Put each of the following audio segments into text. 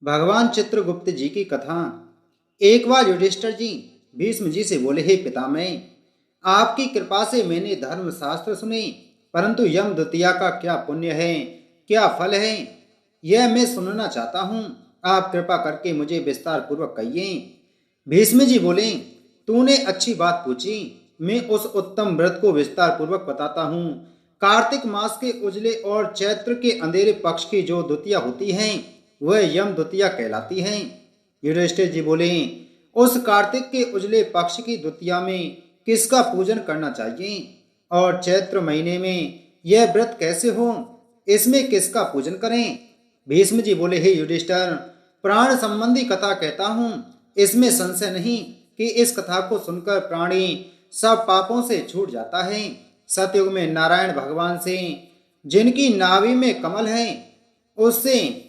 भगवान चित्रगुप्त जी की कथा। एक बार युधिष्ठिर जी भीष्म जी से बोले, हे पितामह, आपकी कृपा से मैंने धर्म शास्त्र सुने, परंतु यम द्वितीया का क्या पुण्य है, क्या फल है, यह मैं सुनना चाहता हूँ। आप कृपा करके मुझे विस्तार पूर्वक कहिए। भीष्म जी बोले, तूने अच्छी बात पूछी। मैं उस उत्तम व्रत को विस्तार पूर्वक बताता हूँ। कार्तिक मास के उजले और चैत्र के अंधेरे पक्ष की जो द्वितीया होती हैं, वह यम द्वितीया कहलाती हैं। युधिष्ठिर जी बोले, उस कार्तिक के उजले पक्ष की द्वितीया में किसका पूजन करना चाहिए, और चैत्र महीने में यह व्रत कैसे हो, इसमें किसका पूजन करें। भीष्म जी बोले, हे युधिष्ठिर, प्राण संबंधी कथा कहता हूँ, इसमें संशय नहीं कि इस कथा को सुनकर प्राणी सब पापों से छूट जाता है। सतयुग में नारायण भगवान से, जिनकी नाभि में कमल है, उससे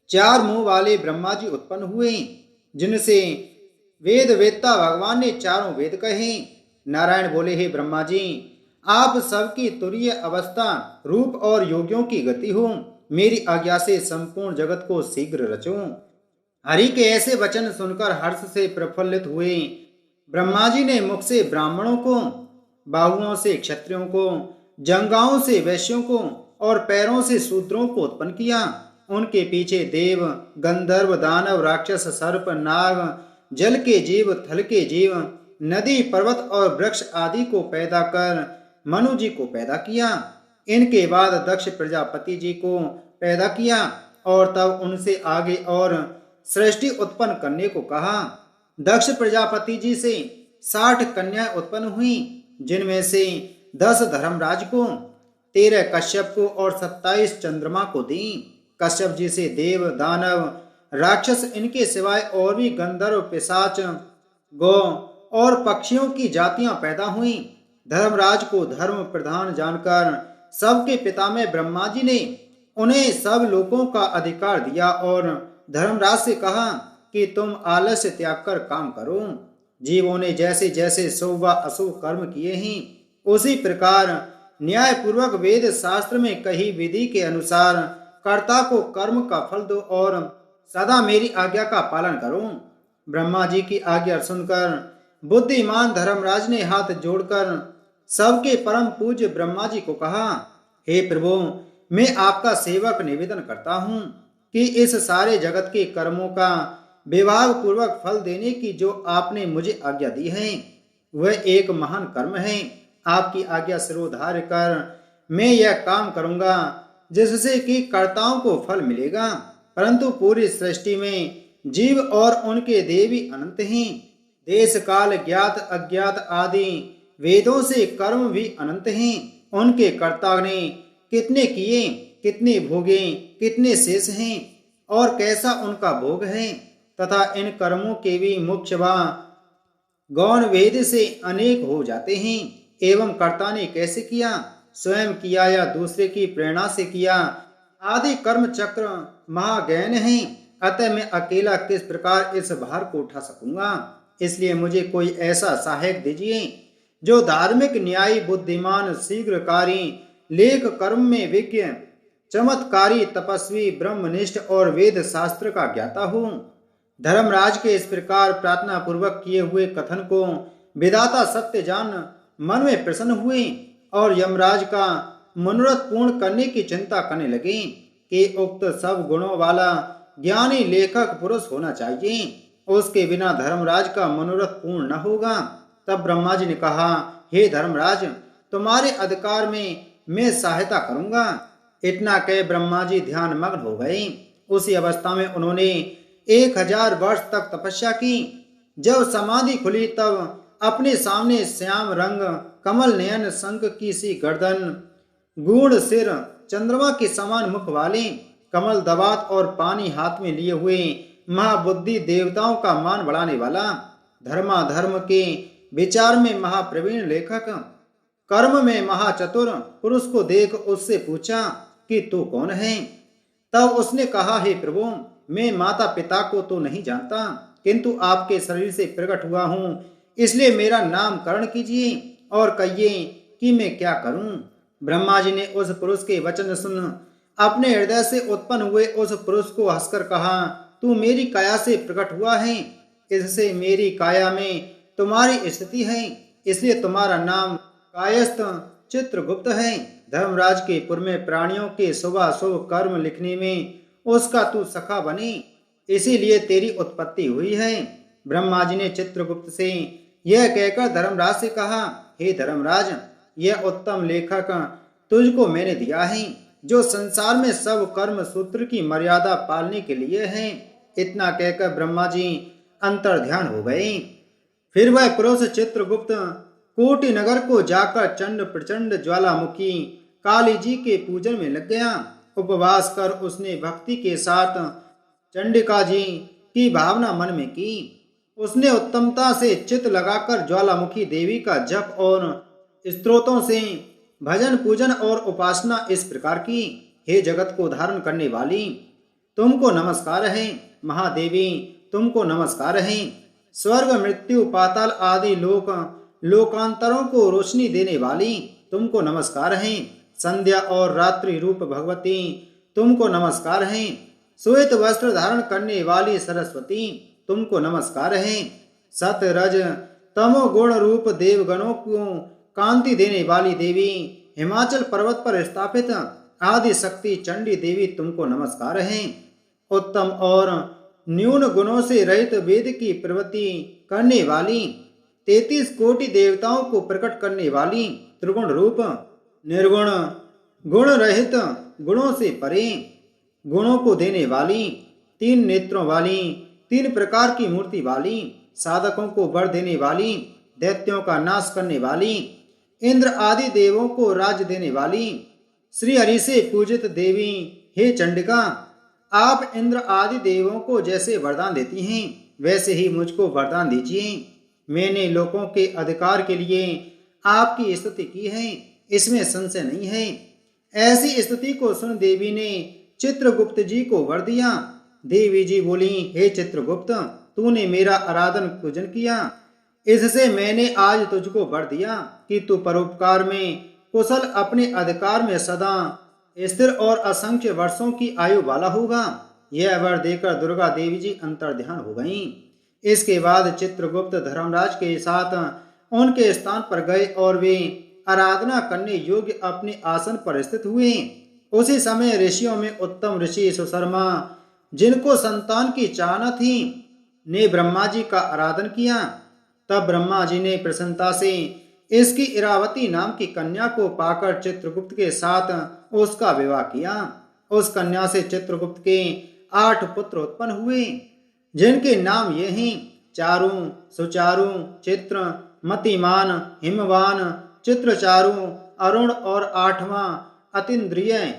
चार मुंह वाले ब्रह्मा जी उत्पन्न हुए, जिनसे वेद वेत्ता भगवान ने चारों वेद कहे। नारायण बोले, हे ब्रह्मा जी, आप सबकी तुरीय अवस्था, रूप और योगियों की गति हो, मेरी आज्ञा से संपूर्ण जगत को शीघ्र रचो। हरि के ऐसे वचन सुनकर हर्ष से प्रफुल्लित हुए ब्रह्मा जी ने मुख से ब्राह्मणों को, बाहुओं से क्षत्रियों को, जंगाओं से वैश्यों को और पैरों से शूद्रों को उत्पन्न किया। उनके पीछे देव, गंधर्व, दानव, राक्षस, सर्प, नाग, जल के जीव, थल के जीव, नदी, पर्वत और वृक्ष आदि को पैदा कर मनु जी को पैदा किया। इनके बाद दक्ष प्रजापति जी को पैदा किया और तब उनसे आगे और सृष्टि उत्पन्न करने को कहा। दक्ष प्रजापति जी से 60 कन्याएं उत्पन्न हुई, जिनमें से 10 धर्मराज को, 13 कश्यप को और 27 चंद्रमा को दी। कश्यप जी से देव, दानव, राक्षस, इनके सिवाय और भी गंधर्व, पिशाच, गौ और पक्षियों की जातियां पैदा हुई। धर्मराज को धर्म प्रधान जानकर सबके पितामह ब्रह्मा जी ने उन्हें सब लोगों का अधिकार दिया और धर्मराज से कहा कि तुम आलस्य त्याग कर काम करो। जीवों ने जैसे जैसे शुभ व अशुभ कर्म किए हैं, उसी प्रकार न्याय पूर्वक वेद शास्त्र में कही विधि के अनुसार कर्ता को कर्म का फल दो और सदा मेरी आज्ञा का पालन करो। ब्रह्मा जी की आज्ञा सुनकर बुद्धिमान धर्मराज ने हाथ जोड़कर सबके परम पूज्य ब्रह्मा जी को कहा, हे प्रभु, मैं आपका सेवक निवेदन करता हूँ कि इस सारे जगत के कर्मों का विभाग पूर्वक फल देने की जो आपने मुझे आज्ञा दी है, वह एक महान कर्म है। आपकी आज्ञा सिरोधार्य कर मैं यह काम करूंगा, जिससे कि कर्ताओं को फल मिलेगा। परंतु पूरी सृष्टि में जीव और उनके देवी अनंत हैं। देश काल ज्ञात अज्ञात आदि वेदों से कर्म भी अनंत हैं। उनके कर्ता ने कितने किए, कितने भोगे, कितने शेष हैं और कैसा उनका भोग है, तथा इन कर्मों के भी मुख्य व गौण वेद से अनेक हो जाते हैं। एवं कर्ता ने कैसे किया, स्वयं किया या दूसरे की प्रेरणा से किया, आदि कर्म चक्र महागैन है। अतः मैं अकेला किस प्रकार इस भार को उठा सकूंगा। इसलिए मुझे कोई ऐसा सहायक दीजिए जो धार्मिक, न्यायी, बुद्धिमान, शीघ्रकारी, लेख कर्म में विज्ञ, चमत्कारी, तपस्वी, ब्रह्मनिष्ठ और वेद शास्त्र का ज्ञाता हो। धर्मराज के इस प्रकार प्रार्थना पूर्वक किए हुए कथन को विधाता सत्य जान मन में प्रसन्न हुए और यमराज का मनोरथ पूर्ण करने की चिंता करने लगे कि उक्त सब गुणों वाला ज्ञानी लेखक पुरुष होना चाहिए, उसके बिना धर्मराज का मनोरथ पूर्ण न होगा। तब ब्रह्मा जी ने कहा, हे धर्मराज, तुम्हारे अधिकार में मैं सहायता करूंगा। इतना कह ब्रह्मा जी ध्यान मग्न हो गए। उसी अवस्था में उन्होंने 1000 वर्ष तक तपस्या की। जब समाधि खुली तब अपने सामने श्याम रंग, कमल नयन, शंख की सी गर्दन, गूढ़ सिर, चंद्रमा के समान मुख वाले, कमल दवात और पानी हाथ में लिए हुए महाबुद्धि, देवताओं का मान बढ़ाने वाला, धर्माधर्म के विचार में महाप्रवीण लेखक, कर्म में महाचतुर पुरुष को देख उससे पूछा कि तू कौन है। तब उसने कहा, हे प्रभु, मैं माता पिता को तो नहीं जानता, किंतु आपके शरीर से प्रकट हुआ हूँ, इसलिए मेरा नामकरण कीजिए और कहिए कि मैं क्या करूं। ब्रह्मा जी ने उस पुरुष के वचन सुन अपने हृदय से उत्पन्न हुए उस पुरुष को हंसकर कहा, तू मेरी काया से प्रकट हुआ है, इससे मेरी काया में तुम्हारी स्थिति है, इसलिए तुम्हारा नाम कायस्थ चित्रगुप्त है। धर्मराज के पुर में प्राणियों के शुभ अशुभ कर्म लिखने में उसका तू सखा बने, इसीलिए तेरी उत्पत्ति हुई है। ब्रह्मा जी ने चित्रगुप्त से यह कहकर धर्मराज से कहा, हे धर्मराज, यह उत्तम लेखक तुझको मैंने दिया है, जो संसार में सब कर्म सूत्र की मर्यादा पालने के लिए है। इतना कहकर ब्रह्मा जी अंतर्ध्यान हो गए। फिर वह पुरुष चित्रगुप्त कोटि नगर को जाकर चंड प्रचंड ज्वालामुखी काली जी के पूजन में लग गया। उपवास कर उसने भक्ति के साथ चंडिका जी की भावना मन में की। उसने उत्तमता से चित लगाकर ज्वालामुखी देवी का जप और स्तोत्रों से भजन पूजन और उपासना इस प्रकार की, हे जगत को धारण करने वाली, तुमको नमस्कार है। महादेवी, तुमको नमस्कार है। स्वर्ग मृत्यु पाताल आदि लोकांतरों को रोशनी देने वाली, तुमको नमस्कार है। संध्या और रात्रि रूप भगवती, तुमको नमस्कार है। श्वेत वस्त्र धारण करने वाली सरस्वती, तुमको नमस्कार है। सत रज तमो गुण रूप देवगणों को कांति देने वाली देवी, हिमाचल पर्वत पर स्थापित आदि शक्ति चंडी देवी, तुमको नमस्कार है। उत्तम और न्यून गुणों से रहित वेद की प्रवृत्ति करने वाली, 33 कोटि देवताओं को प्रकट करने वाली, त्रिगुण रूप निर्गुण गुण रहित गुणों से परे गुणों को देने वाली, 3 नेत्रों वाली, 3 प्रकार की मूर्ति वाली, साधकों को वर देने वाली, दैत्यों का नाश करने वाली, इंद्र आदि देवों को राज देने वाली, श्री हरि से पूजित देवी, हे चंडिका, आप इंद्र आदि देवों को जैसे वरदान देती हैं, वैसे ही मुझको वरदान दीजिए। मैंने लोगों के अधिकार के लिए आपकी स्तुति की है, इसमें संशय नहीं है। ऐसी स्तुति को सुन देवी ने चित्रगुप्त जी को वर दिया। देवी जी बोली, हे चित्रगुप्त, तूने मेरा आराधन पूजन किया, इससे मैंने आज तुझको वर दिया कि तू परोपकार में कुशल अपने अधिकार में सदा स्थिर और असंख्य वर्षों की आयु वाला होगा। यह वर देकर दुर्गा देवी जी अंतर्ध्यान हो गईं। इसके बाद चित्रगुप्त धर्मराज के साथ उनके स्थान पर गए और वे आराधना करने योग्य अपने आसन पर स्थित हुए। उसी समय ऋषियों में उत्तम ऋषि सुशर्मा, जिनको संतान की चाहना थी, ने ब्रह्मा जी का आराधन किया। तब ब्रह्मा जी ने प्रसन्नता से इसकी इरावती नाम की कन्या को पाकर चित्रगुप्त के साथ उसका विवाह किया। उस कन्या से चित्रगुप्त के 8 पुत्र उत्पन्न हुए, जिनके नाम ये हैं: चारु, सुचारु, चित्र, मतिमान, हिमवान, चित्रचारु, अरुण और 8वां अतीन्द्रिय।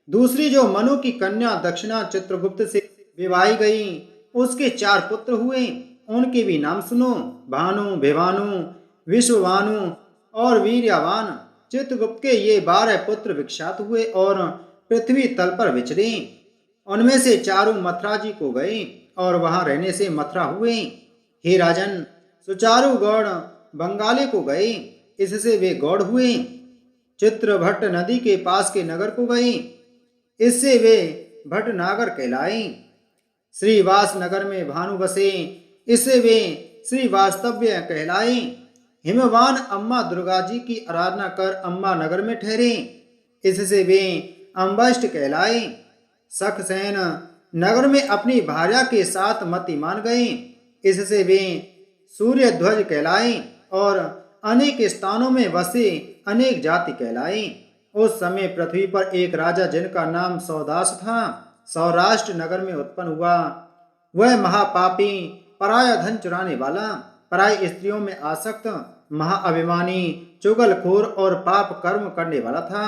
दूसरी जो मनु की कन्या दक्षिणा चित्रगुप्त से विवाही गई, उसके 4 पुत्र हुए। उनके भी नाम सुनो: भानु, भिवानु, विश्ववानु और वीर्यवान। चित्रगुप्त के ये 12 पुत्र विख्यात हुए और पृथ्वी तल पर विचरे। उनमें से 4 मथुरा जी को गए और वहां रहने से मथुरा हुए। हे राजन, सुचारु गौड़ बंगाली को गए, इससे वे गौड़ हुए। चित्रभट्ट नदी के पास के नगर को गए, इससे वे भटनागर कहलाए। श्रीवास नगर में भानु बसे, इससे वे श्री वास्तव्य कहलाए। हिमवान अम्मा दुर्गा जी की आराधना कर अम्मा नगर में ठहरे, इससे वे अम्बष्ट कहलाए। सखसेन नगर में अपनी भार्या के साथ मतिमान गए, इससे वे सूर्य ध्वज कहलाए और अनेक स्थानों में बसे अनेक जाति कहलाए। उस समय पृथ्वी पर एक राजा जिनका नाम सौदास था, सौराष्ट्र नगर में उत्पन्न हुआ। वह महापापी, पराया धन चुराने वाला, पराई स्त्रियों में आसक्त, महाअभिमानी, चुगलखोर और पाप कर्म करने वाला था।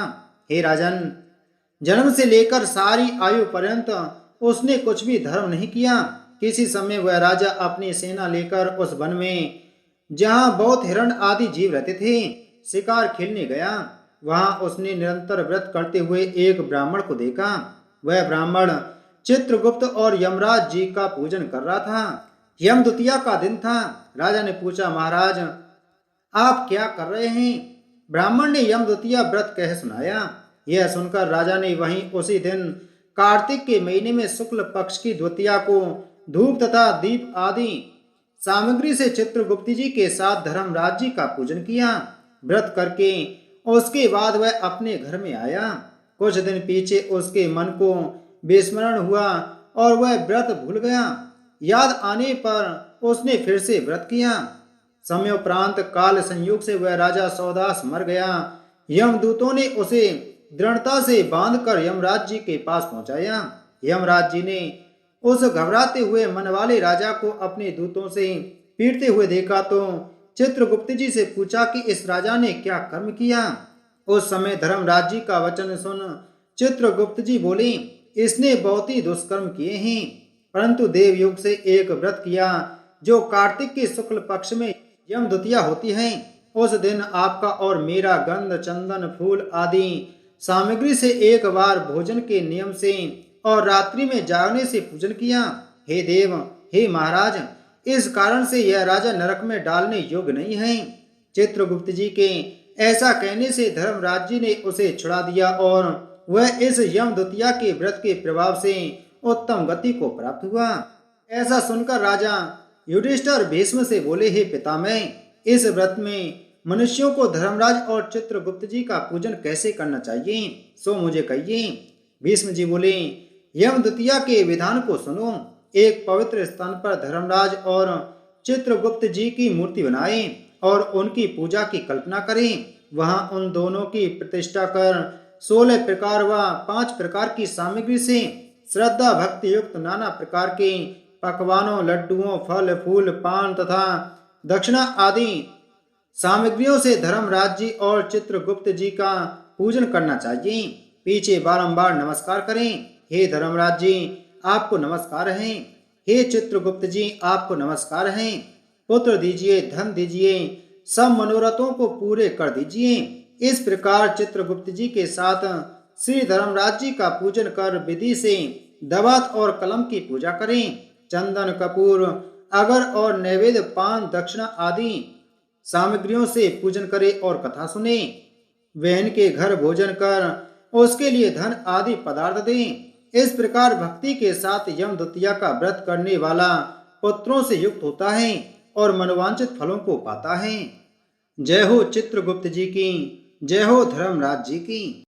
हे राजन, जन्म से लेकर सारी आयु पर्यंत उसने कुछ भी धर्म नहीं किया। किसी समय वह राजा अपनी सेना लेकर उस वन में, जहां बहुत हिरण आदि जीव रहते थे, शिकार खेलने गया। वहां उसने निरंतर व्रत करते हुए एक ब्राह्मण को देखा। वह ब्राह्मण चित्रगुप्त और यमराज जी का पूजन कर रहा था। यम द्वितीया का दिन था। राजा ने पूछा, महाराज, आप क्या कर रहे हैं? ब्राह्मण ने यम द्वितीया व्रत कह सुनाया। यह सुनकर राजा ने वहीं उसी दिन कार्तिक के महीने में शुक्ल पक्ष की द्वितीया को धूप तथा दीप आदि सामग्री से चित्रगुप्त जी के साथ धर्मराज जी का पूजन किया। व्रत करके उसके बाद वह अपने घर में आया। कुछ दिन पीछे उसके मन को विस्मरण हुआ और वह व्रत भूल गया। याद आने पर उसने फिर से व्रत किया। समयोपरांत काल संयोग से वह राजा सौदास मर गया। यमदूतों ने उसे दृढ़ता से बांधकर यमराज जी के पास पहुंचाया। यमराज जी ने उस घबराते हुए मन वाले राजा को अपने दूतों से पीटते हुए देखा तो चित्रगुप्त जी से पूछा कि इस राजा ने क्या कर्म किया। उस समय धर्मराज जी का वचन सुन चित्रगुप्त जी बोले, इसने बहुत ही दुष्कर्म किए हैं, परंतु देवयुग से एक व्रत किया जो कार्तिक के शुक्ल पक्ष में यम द्वितीया होती है। उस दिन आपका और मेरा गंध चंदन फूल आदि सामग्री से एक बार भोजन के नियम से और रात्रि में जागने से पूजन किया। हे देव, हे महाराज, इस कारण से यह राजा नरक में डालने योग्य नहीं है। चित्रगुप्त जी के ऐसा कहने से धर्मराज जी ने उसे छुड़ा दिया और वह इस यम द्वितीया के व्रत के प्रभाव से उत्तम गति को प्राप्त हुआ। ऐसा सुनकर राजा युधिष्ठिर भीष्म से बोले, हे पितामह, इस व्रत में मनुष्यों को धर्मराज और चित्रगुप्त जी का पूजन कैसे करना चाहिए, सो मुझे कहिए। भीष्म जी बोले, यम द्वितीया के विधान को सुनो। एक पवित्र स्थान पर धर्मराज और चित्रगुप्त जी की मूर्ति बनाएं और उनकी पूजा की कल्पना करें। वहां उन दोनों की प्रतिष्ठा कर 16 प्रकार व 5 प्रकार की सामग्री से श्रद्धा भक्ति युक्त नाना प्रकार के पकवानों, लड्डुओं, फल फूल, पान तथा दक्षिणा आदि सामग्रियों से धर्मराज जी और चित्रगुप्त जी का पूजन करना चाहिए। पीछे बारंबार नमस्कार करें। हे धर्मराज जी, आपको नमस्कार है। हे चित्रगुप्त जी, आपको नमस्कार है। पुत्र दीजिए, धन दीजिए, सब मनोरथों को पूरे कर दीजिए। इस प्रकार चित्रगुप्त जी के साथ श्री धर्मराज जी का पूजन कर विधि से दवात और कलम की पूजा करें। चंदन, कपूर, अगर और नैवेद्य, पान, दक्षिणा आदि सामग्रियों से पूजन करें और कथा सुने। बहन के घर भोजन कर उसके लिए धन आदि पदार्थ दें। इस प्रकार भक्ति के साथ यम द्वितीया का व्रत करने वाला पुत्रों से युक्त होता है और मनोवांछित फलों को पाता है। जय हो चित्रगुप्त जी की, जय हो धर्मराज जी की।